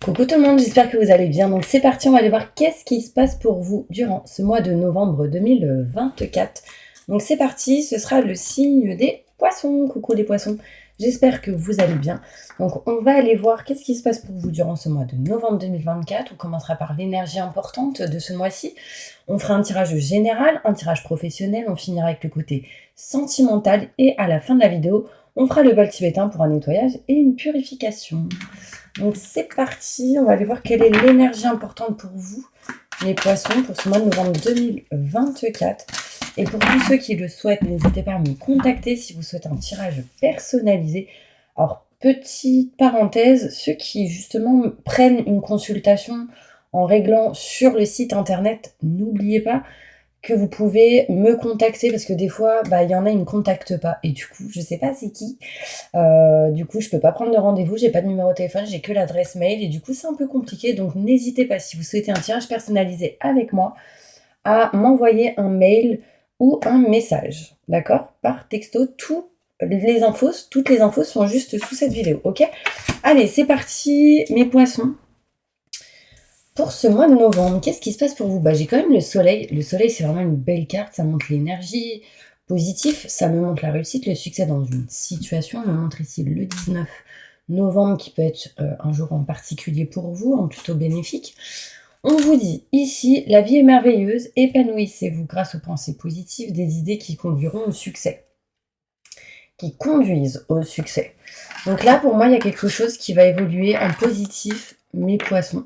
Coucou tout le monde, j'espère que vous allez bien. Donc c'est parti, on va aller voir qu'est-ce qui se passe pour vous durant ce mois de novembre 2024. Donc c'est parti, ce sera le signe des poissons. Coucou les poissons, j'espère que vous allez bien. Donc on va aller voir qu'est-ce qui se passe pour vous durant ce mois de novembre 2024. On commencera par l'énergie importante de ce mois-ci. On fera un tirage général, un tirage professionnel, on finira avec le côté sentimental et à la fin de la vidéo, on fera le bal tibétain pour un nettoyage et une purification. Donc c'est parti, on va aller voir quelle est l'énergie importante pour vous, les poissons, pour ce mois de novembre 2024. Et pour tous ceux qui le souhaitent, n'hésitez pas à me contacter si vous souhaitez un tirage personnalisé. Alors, petite parenthèse, ceux qui justement prennent une consultation en réglant sur le site internet, n'oubliez pas que vous pouvez me contacter parce que des fois, il y en a, ils me contactent pas. Et du coup, je sais pas c'est qui. Du coup, je peux pas prendre de rendez-vous, j'ai pas de numéro de téléphone, j'ai que l'adresse mail et du coup, c'est un peu compliqué. Donc, n'hésitez pas, si vous souhaitez un tirage personnalisé avec moi, à m'envoyer un mail ou un message, d'accord? Par texto, toutes les infos sont juste sous cette vidéo, ok? Allez, c'est parti, mes poissons. Pour ce mois de novembre, qu'est-ce qui se passe pour vous? J'ai quand même le soleil. Le soleil, c'est vraiment une belle carte, ça montre l'énergie positive, ça me montre la réussite, le succès dans une situation. On me montre ici le 19 novembre qui peut être un jour en particulier pour vous, en plutôt bénéfique. On vous dit ici, la vie est merveilleuse, épanouissez-vous grâce aux pensées positives, des idées qui conduiront au succès. Qui conduisent au succès. Donc là, pour moi, il y a quelque chose qui va évoluer en positif, mes poissons.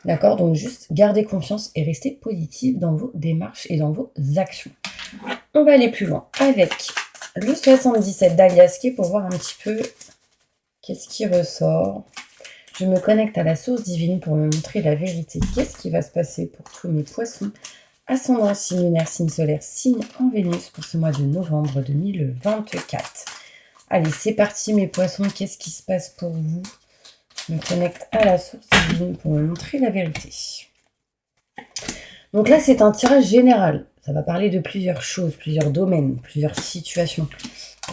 D'accord? Donc juste gardez confiance et restez positif dans vos démarches et dans vos actions. On va aller plus loin avec le 77 d'Aliaské pour voir un petit peu qu'est-ce qui ressort. Je me connecte à la source divine pour me montrer la vérité. Qu'est-ce qui va se passer pour tous mes poissons? Ascendant, signe lunaire, signe solaire, signe en Vénus pour ce mois de novembre 2024. Allez, c'est parti mes poissons. Qu'est-ce qui se passe pour vous? Je me connecte à la source divine pour me montrer la vérité. Donc là, c'est un tirage général. Ça va parler de plusieurs choses, plusieurs domaines, plusieurs situations.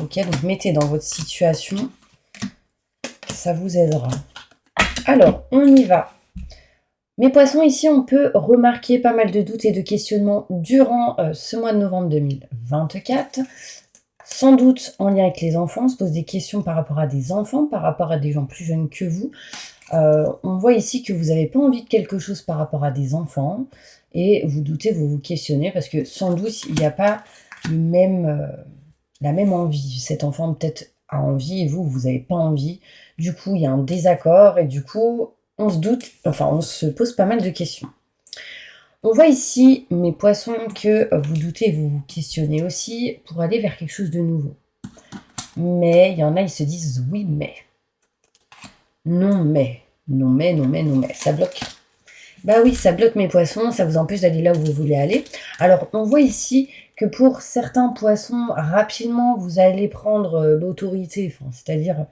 Ok, donc mettez dans votre situation. Ça vous aidera. Alors, on y va. Mes poissons, ici, on peut remarquer pas mal de doutes et de questionnements durant ce mois de novembre 2024. Sans doute en lien avec les enfants, on se pose des questions par rapport à des enfants, par rapport à des gens plus jeunes que vous. On voit ici que vous n'avez pas envie de quelque chose par rapport à des enfants et vous doutez, vous vous questionnez parce que sans doute il n'y a pas la même envie. Cet enfant peut-être a envie et vous n'avez pas envie. Du coup, il y a un désaccord et du coup, on se pose pas mal de questions. On voit ici, mes poissons, que vous doutez et vous vous questionnez aussi pour aller vers quelque chose de nouveau. Mais il y en a, ils se disent oui, mais. Non, mais. Non, mais, non, mais, non, mais. Ça bloque. Oui, ça bloque mes poissons, ça vous empêche d'aller là où vous voulez aller. Alors, on voit ici que pour certains poissons, rapidement, vous allez prendre l'autorité, c'est-à-dire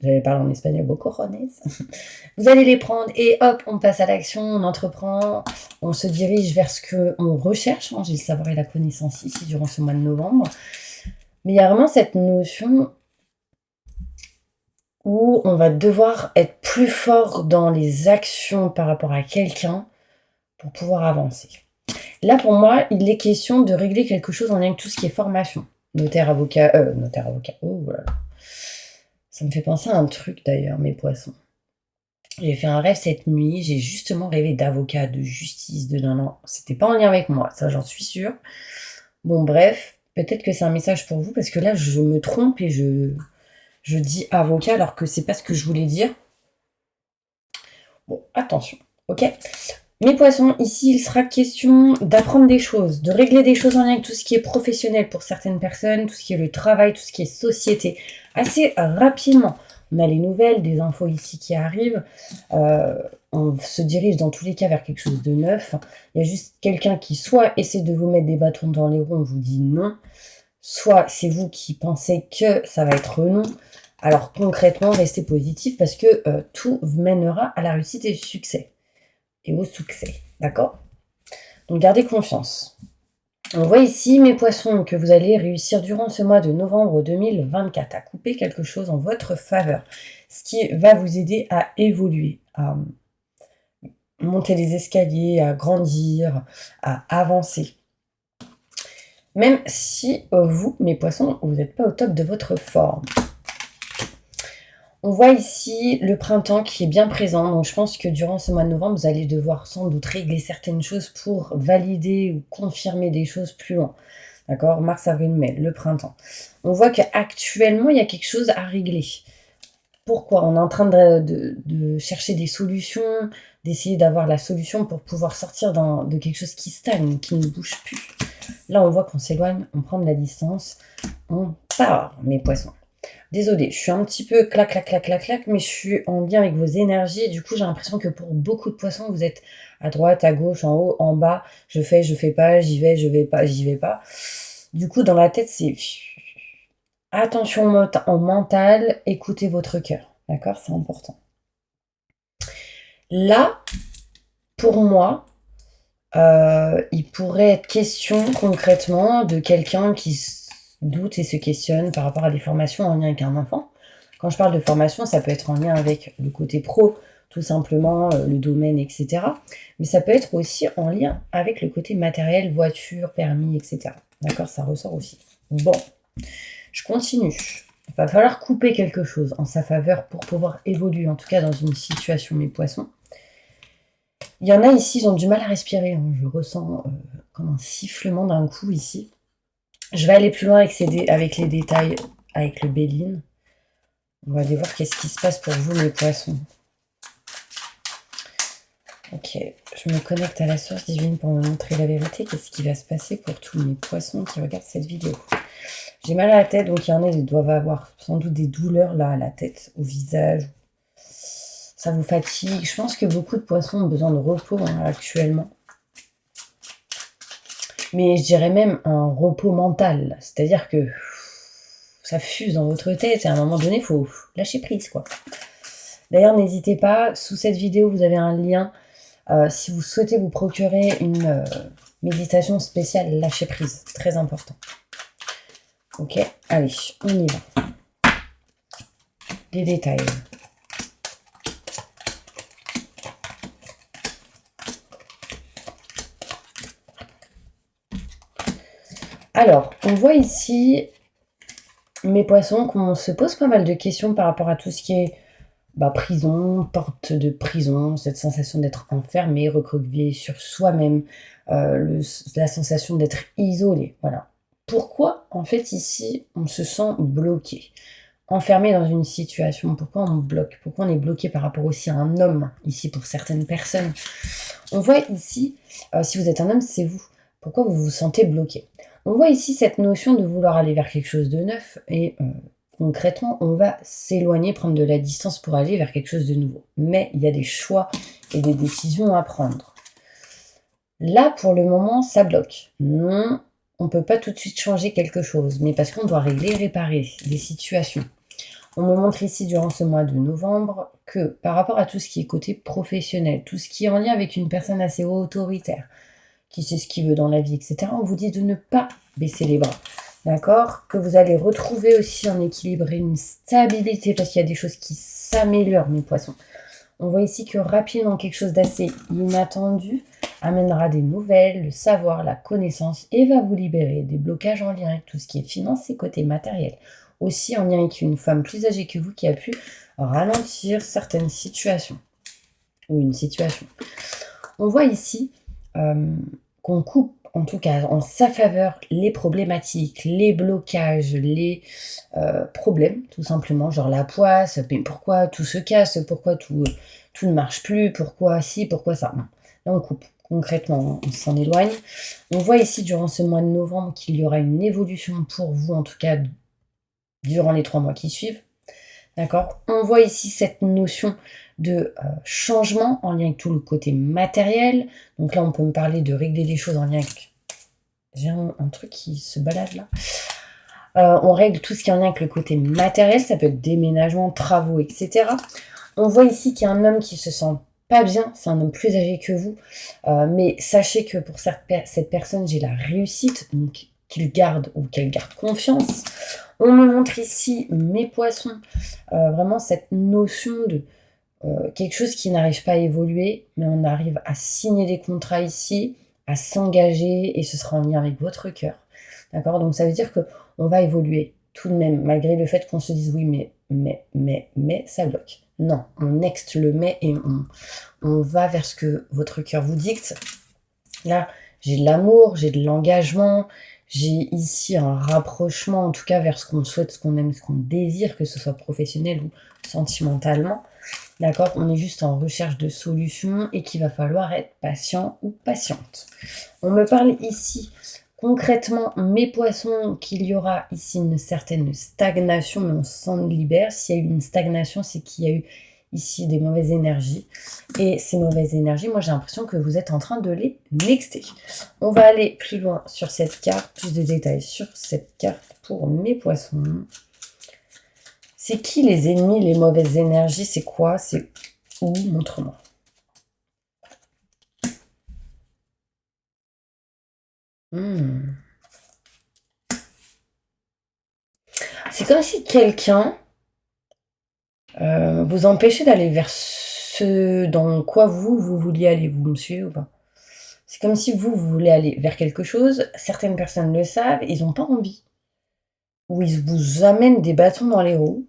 j'allais parler en espagnol, cojones. Vous allez les prendre et hop, on passe à l'action, on entreprend, on se dirige vers ce qu'on recherche. J'ai le savoir et la connaissance ici durant ce mois de novembre. Mais il y a vraiment cette notion où on va devoir être plus fort dans les actions par rapport à quelqu'un pour pouvoir avancer. Là, pour moi, il est question de régler quelque chose en lien avec tout ce qui est formation. Notaire, avocat, oh voilà. Ça me fait penser à un truc d'ailleurs, mes poissons. J'ai fait un rêve cette nuit, j'ai justement rêvé d'avocat, de justice, de non. C'était pas en lien avec moi, ça j'en suis sûre. Bon bref, peut-être que c'est un message pour vous, parce que là je me trompe et je dis avocat alors que c'est pas ce que je voulais dire. Bon, attention, ok? Mes poissons, ici il sera question d'apprendre des choses, de régler des choses en lien avec tout ce qui est professionnel pour certaines personnes, tout ce qui est le travail, tout ce qui est société, assez rapidement. On a les nouvelles, des infos ici qui arrivent. On se dirige dans tous les cas vers quelque chose de neuf. Il y a juste quelqu'un qui soit essaie de vous mettre des bâtons dans les roues, on vous dit non. Soit c'est vous qui pensez que ça va être non. Alors concrètement, restez positif parce que tout mènera à la réussite et au succès. Et au succès, d'accord? Donc gardez confiance. On voit ici, mes poissons, que vous allez réussir durant ce mois de novembre 2024 à couper quelque chose en votre faveur, ce qui va vous aider à évoluer, à monter les escaliers, à grandir, à avancer. Même si vous, mes poissons, vous n'êtes pas au top de votre forme. On voit ici le printemps qui est bien présent, donc je pense que durant ce mois de novembre, vous allez devoir sans doute régler certaines choses pour valider ou confirmer des choses plus loin. D'accord? Mars, avril, mai, le printemps. On voit qu'actuellement, il y a quelque chose à régler. Pourquoi? On est en train de chercher des solutions, d'essayer d'avoir la solution pour pouvoir sortir de quelque chose qui stagne, qui ne bouge plus. Là, on voit qu'on s'éloigne, on prend de la distance, on part, mes poissons. Désolée, je suis un petit peu clac, clac, clac, clac, clac, mais je suis en lien avec vos énergies. Et du coup, j'ai l'impression que pour beaucoup de poissons, vous êtes à droite, à gauche, en haut, en bas. Je fais pas, j'y vais, je vais pas, j'y vais pas. Du coup, dans la tête, c'est attention au mental, écoutez votre cœur. D'accord? C'est important. Là, pour moi, il pourrait être question concrètement de quelqu'un qui doute et se questionne par rapport à des formations en lien avec un enfant. Quand je parle de formation, ça peut être en lien avec le côté pro, tout simplement, le domaine, etc. Mais ça peut être aussi en lien avec le côté matériel, voiture, permis, etc. D'accord? Ça ressort aussi. Bon, je continue. Il va falloir couper quelque chose en sa faveur pour pouvoir évoluer, en tout cas dans une situation, mes poissons. Il y en a ici, ils ont du mal à respirer. Hein. Je ressens comme un sifflement d'un coup ici. Je vais aller plus loin avec les détails, avec le Béline. On va aller voir qu'est-ce qui se passe pour vous, mes poissons. Ok, je me connecte à la source divine pour me montrer la vérité. Qu'est-ce qui va se passer pour tous mes poissons qui regardent cette vidéo? J'ai mal à la tête, donc il y en a, ils doivent avoir sans doute des douleurs là, à la tête, au visage. Ça vous fatigue. Je pense que beaucoup de poissons ont besoin de repos actuellement. Mais je dirais même un repos mental. C'est-à-dire que ça fuse dans votre tête et à un moment donné, il faut lâcher prise, quoi. D'ailleurs, n'hésitez pas, sous cette vidéo, vous avez un lien. Si vous souhaitez vous procurer une méditation spéciale lâcher prise, très important. Ok, allez, on y va. Les détails. Alors, on voit ici, mes poissons, qu'on se pose pas mal de questions par rapport à tout ce qui est prison, porte de prison, cette sensation d'être enfermé, recroquevillé sur soi-même, la sensation d'être isolé. Voilà. Pourquoi, en fait, ici, on se sent bloqué, enfermé dans une situation? Pourquoi on bloque? Pourquoi on est bloqué par rapport aussi à un homme, ici, pour certaines personnes? On voit ici, si vous êtes un homme, c'est vous. Pourquoi vous vous sentez bloqué? On voit ici cette notion de vouloir aller vers quelque chose de neuf et concrètement, on va s'éloigner, prendre de la distance pour aller vers quelque chose de nouveau. Mais il y a des choix et des décisions à prendre. Là, pour le moment, ça bloque. Non, on ne peut pas tout de suite changer quelque chose, mais parce qu'on doit régler, réparer des situations. On me montre ici, durant ce mois de novembre, que par rapport à tout ce qui est côté professionnel, tout ce qui est en lien avec une personne assez autoritaire, qui sait ce qu'il veut dans la vie, etc., on vous dit de ne pas baisser les bras. D'accord? Que vous allez retrouver aussi un équilibre et une stabilité, parce qu'il y a des choses qui s'améliorent, mes poissons. On voit ici que rapidement, quelque chose d'assez inattendu amènera des nouvelles, le savoir, la connaissance, et va vous libérer des blocages en lien avec tout ce qui est finance et côté matériel. Aussi en lien avec une femme plus âgée que vous qui a pu ralentir certaines situations. Ou une situation. On voit ici qu'on coupe, en tout cas en sa faveur, les problématiques, les blocages, les problèmes, tout simplement, genre la poisse, mais pourquoi tout se casse, pourquoi tout ne marche plus, pourquoi ci, pourquoi ça. Non. Là, on coupe. Concrètement, on s'en éloigne. On voit ici, durant ce mois de novembre, qu'il y aura une évolution pour vous, en tout cas, durant les 3 mois qui suivent. D'accord? On voit ici cette notion de changement en lien avec tout le côté matériel. Donc là, on peut me parler de régler les choses en lien avec... J'ai un truc qui se balade là. On règle tout ce qui est en lien avec le côté matériel. Ça peut être déménagement, travaux, etc. On voit ici qu'il y a un homme qui se sent pas bien, c'est un homme plus âgé que vous, mais sachez que pour cette personne, j'ai la réussite, donc qu'il garde ou qu'elle garde confiance. On me montre ici, mes poissons, vraiment cette notion de quelque chose qui n'arrive pas à évoluer, mais on arrive à signer des contrats ici, à s'engager, et ce sera en lien avec votre cœur. D'accord? Donc ça veut dire qu'on va évoluer tout de même, malgré le fait qu'on se dise oui, mais, ça bloque. Non, on next le mais et on va vers ce que votre cœur vous dicte. Là, j'ai de l'amour, j'ai de l'engagement, j'ai ici un rapprochement, en tout cas vers ce qu'on souhaite, ce qu'on aime, ce qu'on désire, que ce soit professionnel ou sentimentalement. D'accord? On est juste en recherche de solutions et qu'il va falloir être patient ou patiente. On me parle ici concrètement, mes poissons, qu'il y aura ici une certaine stagnation, mais on s'en libère. S'il y a eu une stagnation, c'est qu'il y a eu ici des mauvaises énergies. Et ces mauvaises énergies, moi j'ai l'impression que vous êtes en train de les nexter. On va aller plus loin sur cette carte, plus de détails sur cette carte pour mes poissons. C'est qui les ennemis, les mauvaises énergies? C'est quoi? C'est où? Montre-moi. C'est comme si quelqu'un vous empêchait d'aller vers ce dans quoi vous vouliez aller. Vous me suivez ou pas? C'est comme si vous voulez aller vers quelque chose, certaines personnes le savent, ils n'ont pas envie. Ou ils vous amènent des bâtons dans les roues.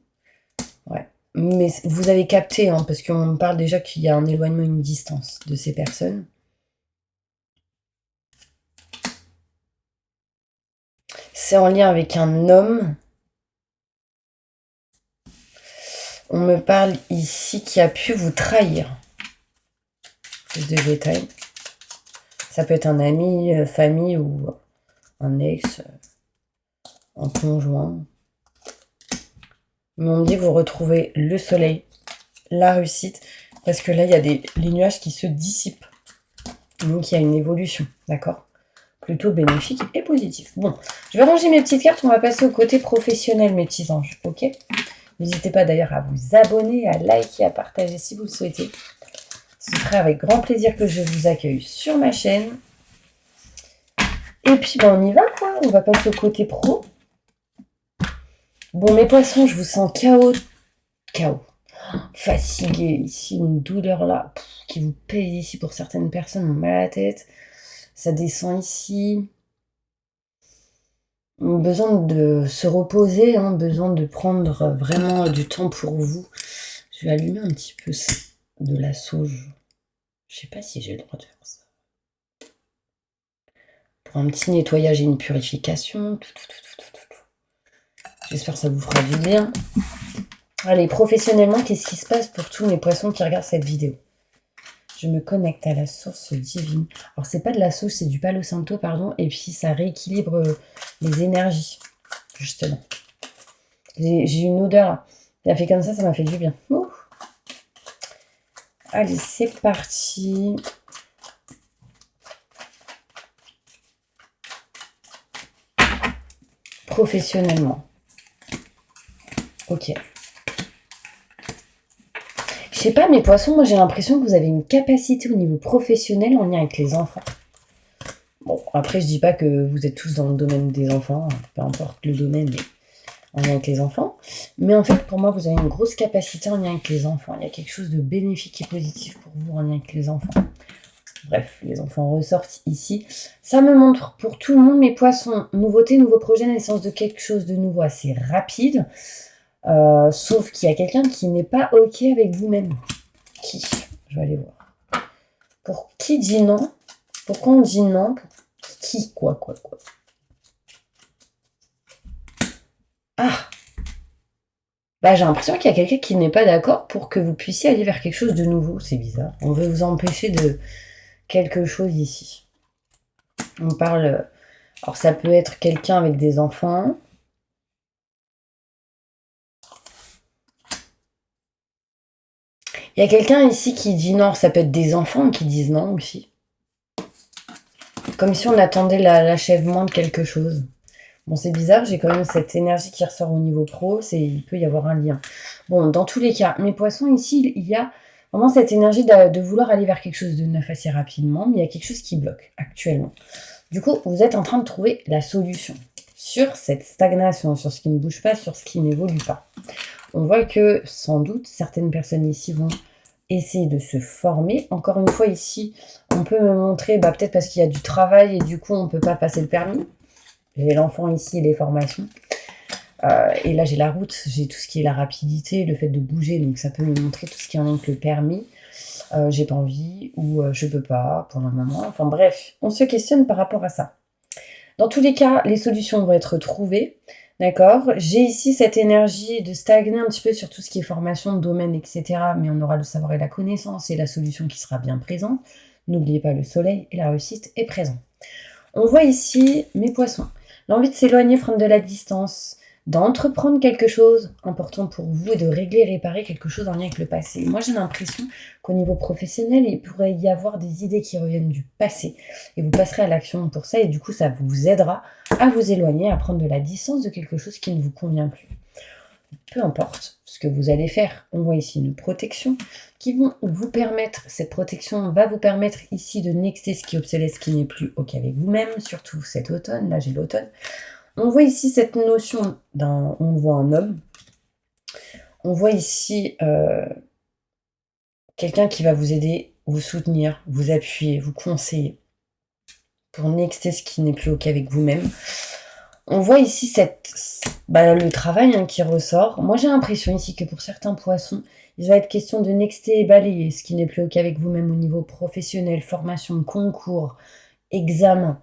Ouais. Mais vous avez capté, hein, parce qu'on me parle déjà qu'il y a un éloignement, une distance de ces personnes. C'est en lien avec un homme. On me parle ici qui a pu vous trahir. Plus de détails. Ça peut être un ami, famille ou un ex, un conjoint. Mais on me dit que vous retrouvez le soleil, la réussite, parce que là, il y a les nuages qui se dissipent. Donc, il y a une évolution, d'accord? Plutôt bénéfique et positif. Bon, je vais ranger mes petites cartes. On va passer au côté professionnel, mes petits anges, ok? N'hésitez pas d'ailleurs à vous abonner, à liker, à partager si vous le souhaitez. Ce serait avec grand plaisir que je vous accueille sur ma chaîne. Et puis, on y va, quoi. On va passer au côté pro. Bon, mes poissons, je vous sens KO. Fatigué. Ici, une douleur là qui vous pèse ici pour certaines personnes, ont mal à la tête. Ça descend ici. Besoin de se reposer, hein, besoin de prendre vraiment du temps pour vous. Je vais allumer un petit peu de la sauge. Je sais pas si j'ai le droit de faire ça. Pour un petit nettoyage et une purification. J'espère que ça vous fera du bien. Allez, professionnellement, qu'est-ce qui se passe pour tous mes poissons qui regardent cette vidéo? Je me connecte à la source divine. Alors, c'est pas de la sauge, c'est du Palo Santo, pardon. Et puis, ça rééquilibre les énergies, justement. J'ai une odeur. Ça fait comme ça m'a fait du bien. Ouh. Allez, c'est parti. Professionnellement. Ok. Je sais pas, mes poissons, moi j'ai l'impression que vous avez une capacité au niveau professionnel en lien avec les enfants. Bon, après je dis pas que vous êtes tous dans le domaine des enfants, peu importe le domaine, mais en lien avec les enfants. Mais en fait, pour moi, vous avez une grosse capacité en lien avec les enfants. Il y a quelque chose de bénéfique et positif pour vous en lien avec les enfants. Bref, les enfants ressortent ici. Ça me montre pour tout le monde, mes poissons, nouveauté, nouveau projet, naissance de quelque chose de nouveau assez rapide. Sauf qu'il y a quelqu'un qui n'est pas OK avec vous-même. Qui? Je vais aller voir. Pour qui dit non? Pourquoi on dit non? Qui? Quoi? Ah! Bah, j'ai l'impression qu'il y a quelqu'un qui n'est pas d'accord pour que vous puissiez aller vers quelque chose de nouveau. C'est bizarre. On veut vous empêcher de quelque chose ici. On parle... Alors, ça peut être quelqu'un avec des enfants. Il y a quelqu'un ici qui dit non. Ça peut être des enfants qui disent non aussi. Comme si on attendait l'achèvement de quelque chose. Bon, c'est bizarre, j'ai quand même cette énergie qui ressort au niveau pro, il peut y avoir un lien. Bon, dans tous les cas, mes poissons, ici, il y a Vraiment cette énergie de vouloir aller vers quelque chose de neuf assez rapidement, mais il y a quelque chose qui bloque actuellement. Du coup, vous êtes en train de trouver la solution sur cette stagnation, sur ce qui ne bouge pas, sur ce qui n'évolue pas. On voit que, sans doute, certaines personnes ici vont essayer de se former. Encore une fois, ici, on peut me montrer, peut-être parce qu'il y a du travail et du coup, on ne peut pas passer le permis. J'ai l'enfant ici, les formations. Et là, j'ai la route, j'ai tout ce qui est la rapidité, le fait de bouger. Donc, ça peut me montrer tout ce qui est en lien avec le permis. J'ai pas envie ou je peux pas pour le moment. Enfin bref, on se questionne par rapport à ça. Dans tous les cas, les solutions vont être trouvées. D'accord. J'ai ici cette énergie de stagner un petit peu sur tout ce qui est formation, domaine, etc. Mais on aura le savoir et la connaissance et la solution qui sera bien présente. N'oubliez pas, le soleil et la réussite est présent. On voit ici mes poissons. L'envie de s'éloigner, prendre de la distance, d'entreprendre quelque chose important pour vous et de régler, réparer quelque chose en lien avec le passé. Moi, j'ai l'impression qu'au niveau professionnel, il pourrait y avoir des idées qui reviennent du passé et vous passerez à l'action pour ça et du coup, ça vous aidera à vous éloigner, à prendre de la distance de quelque chose qui ne vous convient plus. Peu importe ce que vous allez faire, on voit ici une protection qui vont vous permettre, cette protection va vous permettre ici de nexter ce qui est obsolète, ce qui n'est plus OK avec vous-même, surtout cet automne, là j'ai l'automne. On voit ici cette notion on voit un homme, on voit ici quelqu'un qui va vous aider, vous soutenir, vous appuyer, vous conseiller pour nexter ce qui n'est plus OK avec vous-même. On voit ici le travail qui ressort. Moi, j'ai l'impression ici que pour certains poissons, il va être question de nexter et balayer ce qui n'est plus OK avec vous-même au niveau professionnel, formation, concours, examen,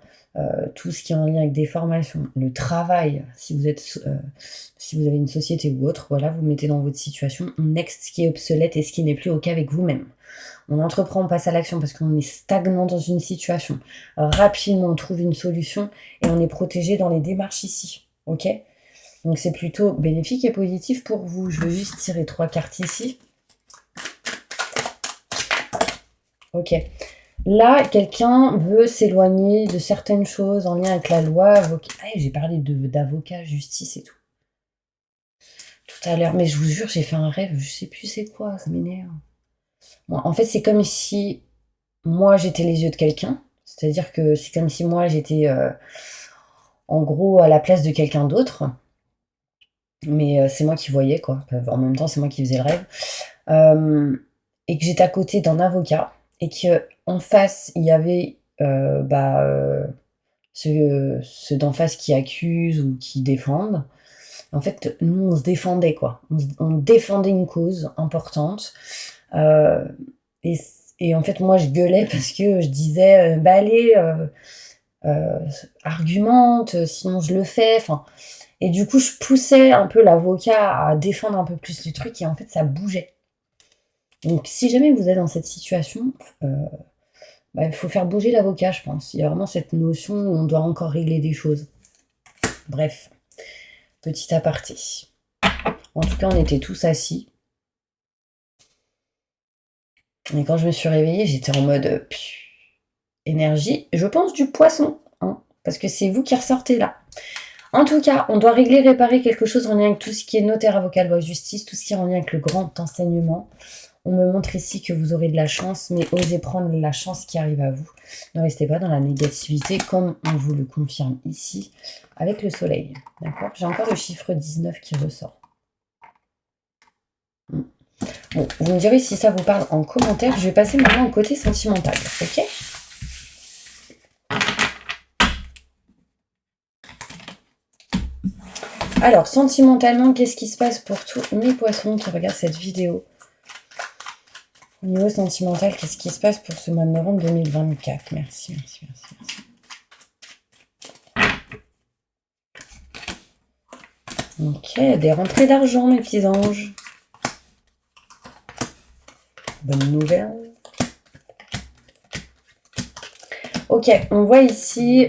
tout ce qui est en lien avec des formations, le travail, si vous avez une société ou autre, voilà, vous mettez dans votre situation, on next ce qui est obsolète et ce qui n'est plus OK avec vous-même. On entreprend, on passe à l'action parce qu'on est stagnant dans une situation. Rapidement, on trouve une solution et on est protégé dans les démarches ici. OK ? Donc, c'est plutôt bénéfique et positif pour vous. Je veux juste tirer 3 cartes ici. OK. Là, quelqu'un veut s'éloigner de certaines choses en lien avec la loi. J'ai parlé d'avocat, justice et tout. Tout à l'heure. Mais je vous jure, j'ai fait un rêve. Je sais plus c'est quoi. Ça m'énerve. Bon, en fait, c'est comme si moi, j'étais les yeux de quelqu'un. C'est-à-dire que c'est comme si moi, j'étais en gros à la place de quelqu'un d'autre. Mais c'est moi qui voyais, quoi. En même temps, c'est moi qui faisais le rêve. Et que j'étais à côté d'un avocat. Et qu'en face, il y avait ceux d'en face qui accusent ou qui défendent. En fait, nous, on se défendait, quoi. On défendait une cause importante. Et en fait, moi, je gueulais parce que je disais, allez, argumente, sinon je le fais. Et du coup, je poussais un peu l'avocat à défendre un peu plus le truc et en fait, ça bougeait. Donc, si jamais vous êtes dans cette situation, il faut faire bouger l'avocat, je pense. Il y a vraiment cette notion où on doit encore régler des choses. Bref, petit aparté. En tout cas, on était tous assis. Et quand je me suis réveillée, j'étais en mode énergie, je pense du poisson, parce que c'est vous qui ressortez là. En tout cas, on doit régler, réparer quelque chose en lien avec tout ce qui est notaire, avocat, loi, justice, tout ce qui est en lien avec le grand enseignement. On me montre ici que vous aurez de la chance, mais osez prendre la chance qui arrive à vous. Ne restez pas dans la négativité, comme on vous le confirme ici, avec le soleil. D'accord ? J'ai encore le chiffre 19 qui ressort. Bon, vous me direz si ça vous parle en commentaire. Je vais passer maintenant au côté sentimental, ok ? Alors, sentimentalement, qu'est-ce qui se passe pour tous mes poissons qui regardent cette vidéo ? Au niveau sentimental, qu'est-ce qui se passe pour ce mois de novembre 2024 ? Merci. Ok, des rentrées d'argent, mes petits anges. Bonne nouvelle. Ok, on voit ici,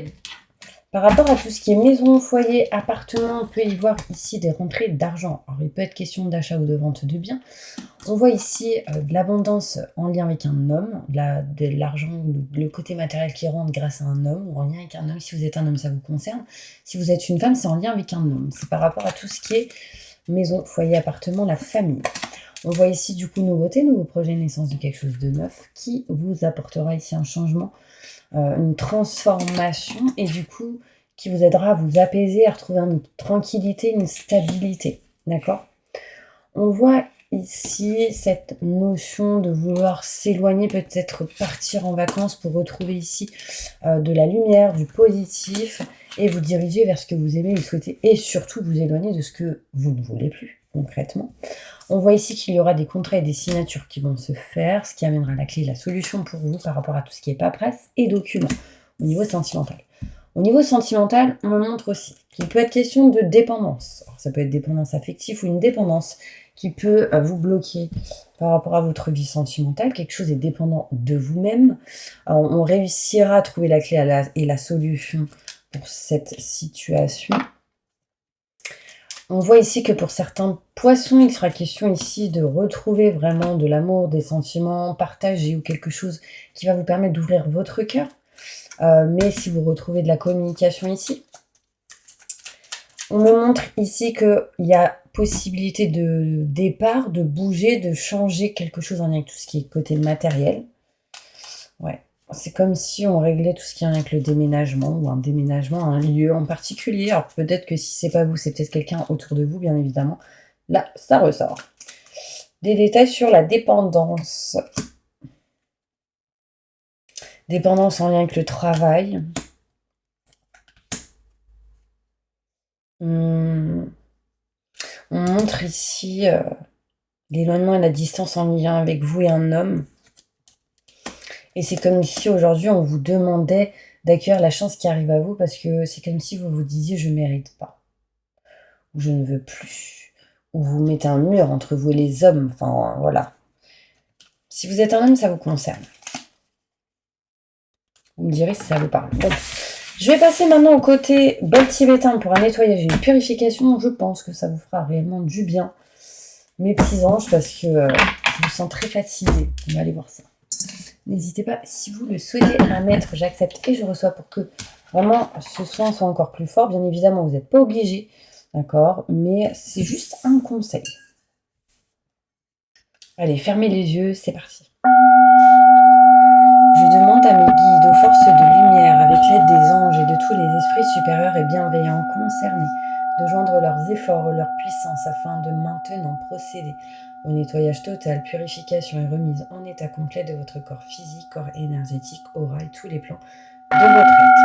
par rapport à tout ce qui est maison, foyer, appartement, on peut y voir ici des rentrées d'argent. Alors, il peut être question d'achat ou de vente de biens. On voit ici de l'abondance en lien avec un homme, de l'argent, le côté matériel qui rentre grâce à un homme, ou en lien avec un homme. Si vous êtes un homme, ça vous concerne. Si vous êtes une femme, c'est en lien avec un homme. C'est par rapport à tout ce qui est maison, foyer, appartement, la famille. On voit ici du coup nouveauté, nouveau projet, naissance de quelque chose de neuf qui vous apportera ici un changement, une transformation et du coup qui vous aidera à vous apaiser, à retrouver une tranquillité, une stabilité. D'accord? On voit ici cette notion de vouloir s'éloigner, peut-être partir en vacances pour retrouver ici de la lumière, du positif et vous diriger vers ce que vous aimez et souhaitez et surtout vous éloigner de ce que vous ne voulez plus concrètement. On voit ici qu'il y aura des contrats et des signatures qui vont se faire, ce qui amènera la clé, la solution pour vous par rapport à tout ce qui est paperasse et documents au niveau sentimental. Au niveau sentimental, on montre aussi qu'il peut être question de dépendance. Alors, ça peut être dépendance affective ou une dépendance qui peut vous bloquer par rapport à votre vie sentimentale. Quelque chose est dépendant de vous-même. On réussira à trouver la clé et la solution pour cette situation. On voit ici que pour certains poissons, il sera question ici de retrouver vraiment de l'amour, des sentiments partagés ou quelque chose qui va vous permettre d'ouvrir votre cœur. Mais si vous retrouvez de la communication ici, on me montre ici qu'il y a possibilité de départ, de bouger, de changer quelque chose en lien avec tout ce qui est côté matériel. Ouais. C'est comme si on réglait tout ce qui est avec le déménagement ou un déménagement à un lieu en particulier. Alors peut-être que si c'est pas vous, c'est peut-être quelqu'un autour de vous, bien évidemment. Là, ça ressort. Des détails sur la dépendance. Dépendance en lien avec le travail. On montre ici l'éloignement et la distance en lien avec vous et un homme. Et c'est comme si aujourd'hui on vous demandait d'accueillir la chance qui arrive à vous parce que c'est comme si vous vous disiez je ne mérite pas, ou je ne veux plus, ou vous mettez un mur entre vous et les hommes, enfin voilà. Si vous êtes un homme, ça vous concerne. Vous me direz si ça vous parle. Donc, je vais passer maintenant au côté bol tibétain pour un nettoyage et une purification. Je pense que ça vous fera réellement du bien, mes petits anges, parce que je me sens très fatiguée. On va aller voir ça. N'hésitez pas, si vous le souhaitez, à mettre j'accepte et je reçois pour que vraiment ce soin soit encore plus fort. Bien évidemment, vous n'êtes pas obligé, d'accord, mais c'est juste un conseil. Allez, fermez les yeux, c'est parti. Je demande à mes guides, aux forces de lumière, avec l'aide des anges et de tous les esprits supérieurs et bienveillants concernés, de joindre leurs efforts, leur puissance, afin de maintenant procéder au nettoyage total, purification et remise en état complet de votre corps physique, corps énergétique, aura et tous les plans de votre être.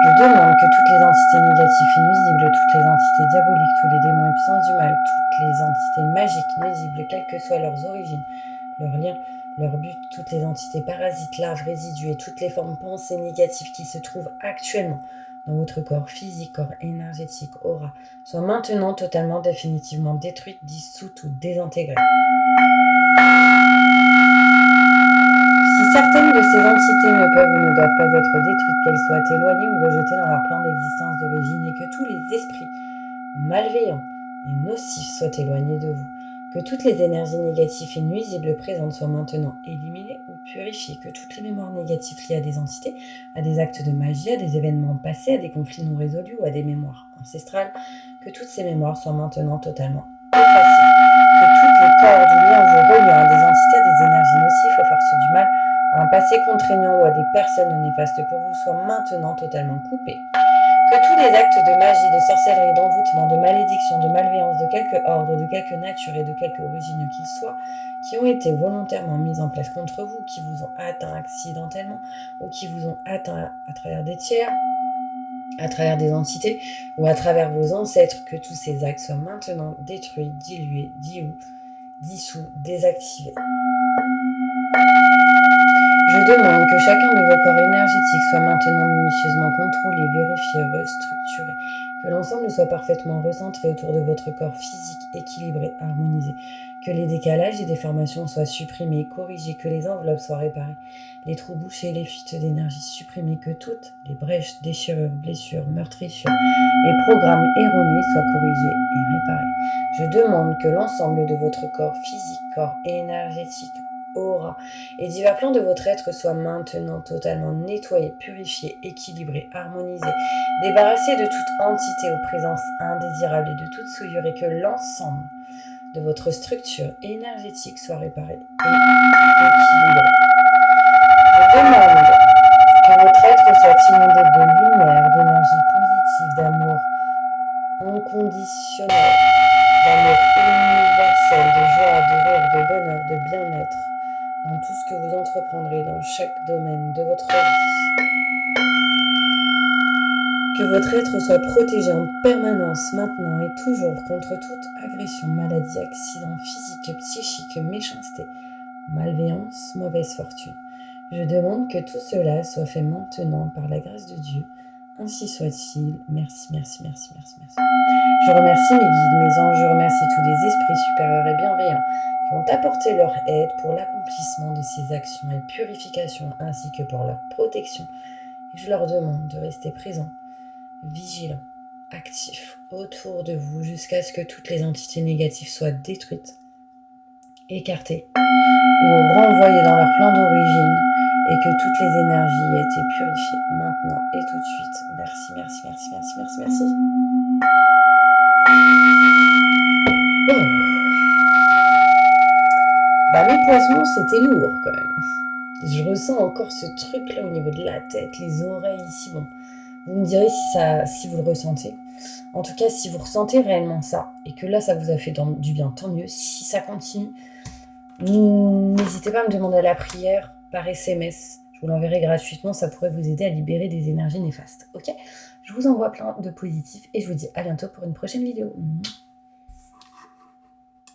Je demande que toutes les entités négatives et nuisibles, toutes les entités diaboliques, tous les démons et puissances du mal, toutes les entités magiques nuisibles, quelles que soient leurs origines, leurs liens, leur but, toutes les entités parasites, larves, résidus et toutes les formes pensées négatives qui se trouvent actuellement dans votre corps physique, corps énergétique, aura, soient maintenant totalement, définitivement détruites, dissoutes ou désintégrées. Si certaines de ces entités ne peuvent ou ne doivent pas être détruites, qu'elles soient éloignées ou rejetées dans leur plan d'existence d'origine et que tous les esprits malveillants et nocifs soient éloignés de vous, que toutes les énergies négatives et nuisibles présentes soient maintenant éliminées ou purifiées, que toutes les mémoires négatives liées à des entités, à des actes de magie, à des événements passés, à des conflits non résolus ou à des mémoires ancestrales, que toutes ces mémoires soient maintenant totalement effacées, que toutes les cordes ou liens vous reliant à des entités, à des énergies nocives, aux forces du mal, à un passé contraignant ou à des personnes néfastes pour vous soient maintenant totalement coupés. Que tous les actes de magie, de sorcellerie, d'envoûtement, de malédiction, de malveillance, de quelque ordre, de quelque nature et de quelque origine qu'ils soient, qui ont été volontairement mis en place contre vous, qui vous ont atteint accidentellement, ou qui vous ont atteint à travers des tiers, à travers des entités, ou à travers vos ancêtres, que tous ces actes soient maintenant détruits, dilués, dissous, désactivés. Je demande que chacun de vos corps énergétiques soit maintenant minutieusement contrôlé, vérifié, restructuré, que l'ensemble soit parfaitement recentré autour de votre corps physique, équilibré, harmonisé, que les décalages et déformations soient supprimés, corrigés, que les enveloppes soient réparées, les trous bouchés, les fuites d'énergie supprimées, que toutes les brèches, déchirures, blessures, meurtrissures et programmes erronés soient corrigés et réparés. Je demande que l'ensemble de votre corps physique, corps énergétique, aura et divers plans de votre être soient maintenant totalement nettoyés, purifiés, équilibrés, harmonisés, débarrassés de toute entité aux présences indésirables et de toute souillure et que l'ensemble de votre structure énergétique soit réparée et équilibrée. Je demande que votre être soit inondé de lumière, d'énergie positive, d'amour inconditionnel, d'amour universel, de joie, de rire, de bonheur, de bien-être dans tout ce que vous entreprendrez dans chaque domaine de votre vie. Que votre être soit protégé en permanence, maintenant et toujours contre toute agression, maladie, accident physique, psychique, méchanceté, malveillance, mauvaise fortune. Je demande que tout cela soit fait maintenant par la grâce de Dieu. Ainsi soit-il. Merci, merci, merci, merci, merci. Je remercie mes guides, mes anges, je remercie tous les esprits supérieurs et bienveillants qui ont apporté leur aide pour l'accomplissement de ces actions et purifications ainsi que pour leur protection. Et je leur demande de rester présents, vigilants, actifs autour de vous jusqu'à ce que toutes les entités négatives soient détruites, écartées ou renvoyées dans leur plan d'origine et que toutes les énergies aient été purifiées maintenant et tout de suite. Merci, merci, merci, merci, merci, merci. Oh. Bah mes poissons, c'était lourd quand même. Je ressens encore ce truc là au niveau de la tête, les oreilles ici. Bon, vous me direz si vous le ressentez. En tout cas, si vous ressentez réellement ça et que là ça vous a fait du bien, tant mieux. Si ça continue, n'hésitez pas à me demander la prière par SMS. Je vous l'enverrai gratuitement, ça pourrait vous aider à libérer des énergies néfastes. Ok ? Je vous envoie plein de positifs et je vous dis à bientôt pour une prochaine vidéo.